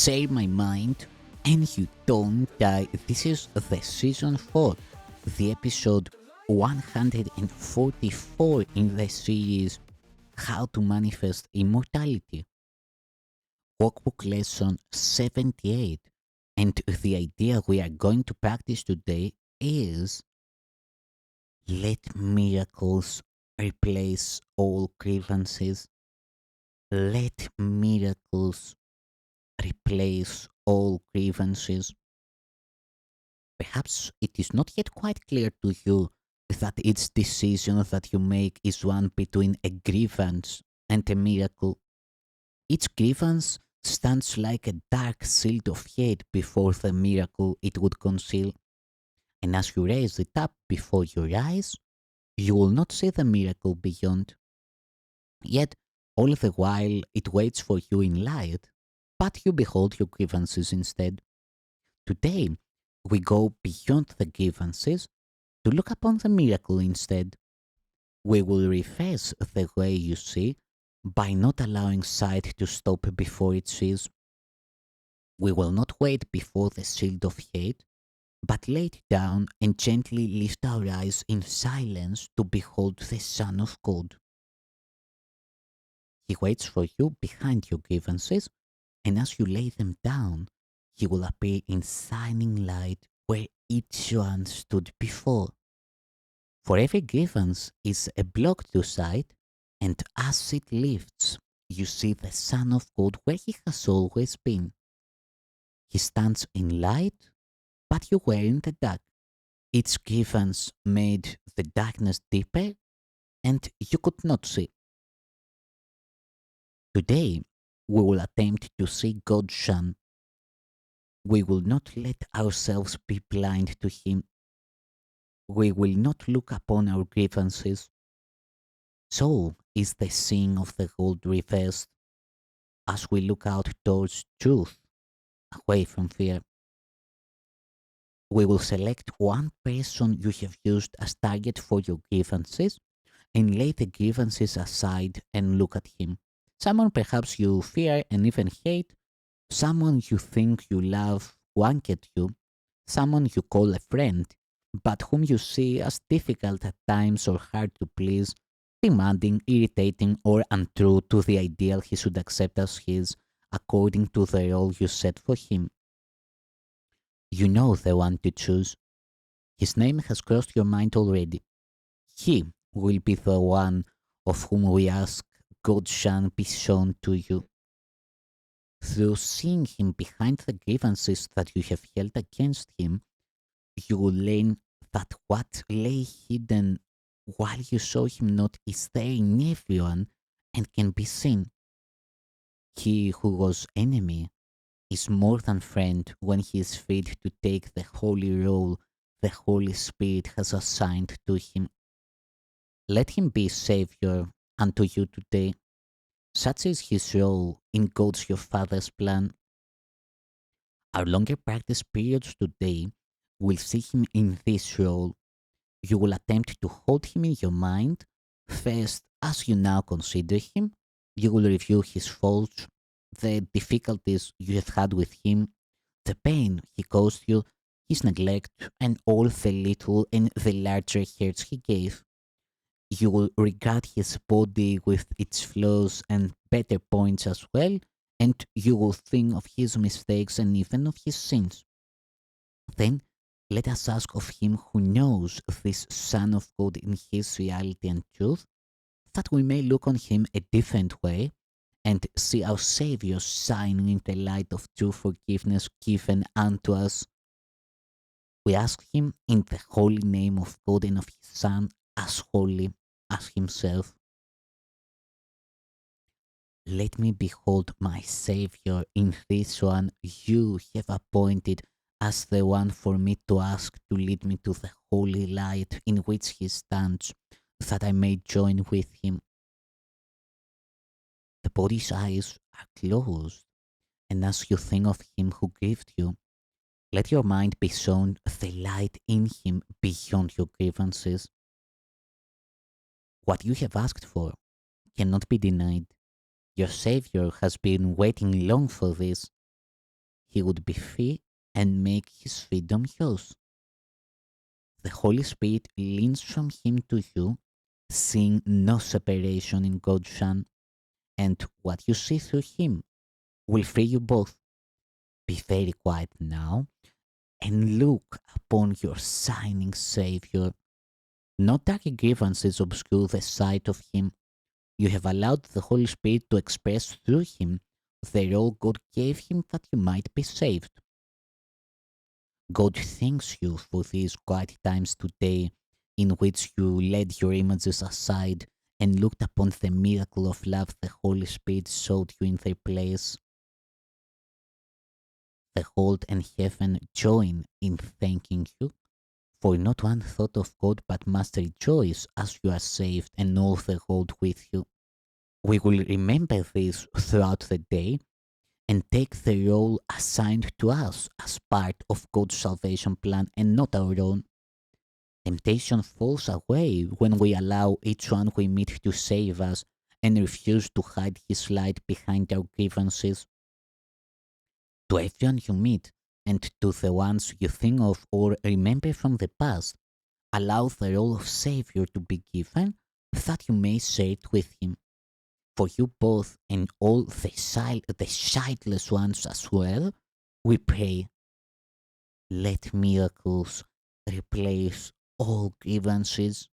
share my mind, and you don't die. This is the season 4, the episode 144 in the series How to Manifest Immortality. Workbook Lesson 78. And the idea we are going to practice today is let miracles replace all grievances. Let miracles replace all grievances. Perhaps it is not yet quite clear to you that each decision that you make is one between a grievance and a miracle. Each grievance stands like a dark shield of hate before the miracle it would conceal. And as you raise it up before your eyes, you will not see the miracle beyond. Yet, all the while it waits for you in light, but you behold your grievances instead. Today, we go beyond the grievances to look upon the miracle instead. We will reverse the way you see by not allowing sight to stop before it sees. We will not wait before the shield of hate, but lay it down and gently lift our eyes in silence to behold the Son of God. He waits for you behind your grievances, and as you lay them down, he will appear in shining light where each one stood before. For every grievance is a block to sight, and as it lifts, you see the Son of God where he has always been. He stands in light, but you were in the dark. Each grievance made the darkness deeper, and you could not see. Today, we will attempt to see God's Son. We will not let ourselves be blind to Him. We will not look upon our grievances. So is the seeing of the world reversed as we look out towards truth, away from fear. We will select one person you have used as target for your grievances and lay the grievances aside and look at him. Someone perhaps you fear and even hate, someone you think you love who angered you, someone you call a friend, but whom you see as difficult at times or hard to please, demanding, irritating, or untrue to the ideal he should accept as his according to the role you set for him. You know the one to choose. His name has crossed your mind already. He will be the one of whom we ask God shall be shown to you. Through seeing him behind the grievances that you have held against him, you will learn that what lay hidden while you saw him not is there in everyone and can be seen. He who was enemy is more than friend when he is fit to take the holy role the Holy Spirit has assigned to him. Let him be Savior unto you today. Such is his role in God's your Father's plan. Our longer practice periods today will see him in this role. You will attempt to hold him in your mind. First, as you now consider him, you will review his faults, the difficulties you have had with him, the pain he caused you, his neglect, and all the little and the larger hurts he gave. You will regard his body with its flaws and better points as well, and you will think of his mistakes and even of his sins. Then let us ask of him who knows this Son of God in his reality and truth, that we may look on him a different way and see our Savior shining in the light of true forgiveness given unto us. We ask him in the holy name of God and of his Son, as holy as himself. Let me behold my Savior in this one you have appointed as the one for me to ask to lead me to the holy light in which he stands, that I may join with him. The body's eyes are closed, and as you think of him who grieved you, let your mind be shown the light in him beyond your grievances. What you have asked for cannot be denied. Your Savior has been waiting long for this. he would be free and make his freedom yours. The Holy Spirit leans from him to you, seeing no separation in God's Son, and what you see through him will free you both. Be very quiet now and look upon your shining Savior. No dark grievances obscure the sight of him. You have allowed the Holy Spirit to express through him the role God gave him that you might be saved. God thanks you for these quiet times today in which you laid your images aside and looked upon the miracle of love the Holy Spirit showed you in their place. The world and heaven join in thanking you, for not one thought of God but must rejoice as you are saved and all the world with you. We will remember this throughout the day and take the role assigned to us as part of God's salvation plan and not our own. Temptation falls away when we allow each one we meet to save us and refuse to hide his light behind our grievances. To everyone you meet and to the ones you think of or remember from the past, allow the role of Savior to be given that you may share it with him. For you both and all the childless ones as well, we pray, let miracles replace all grievances.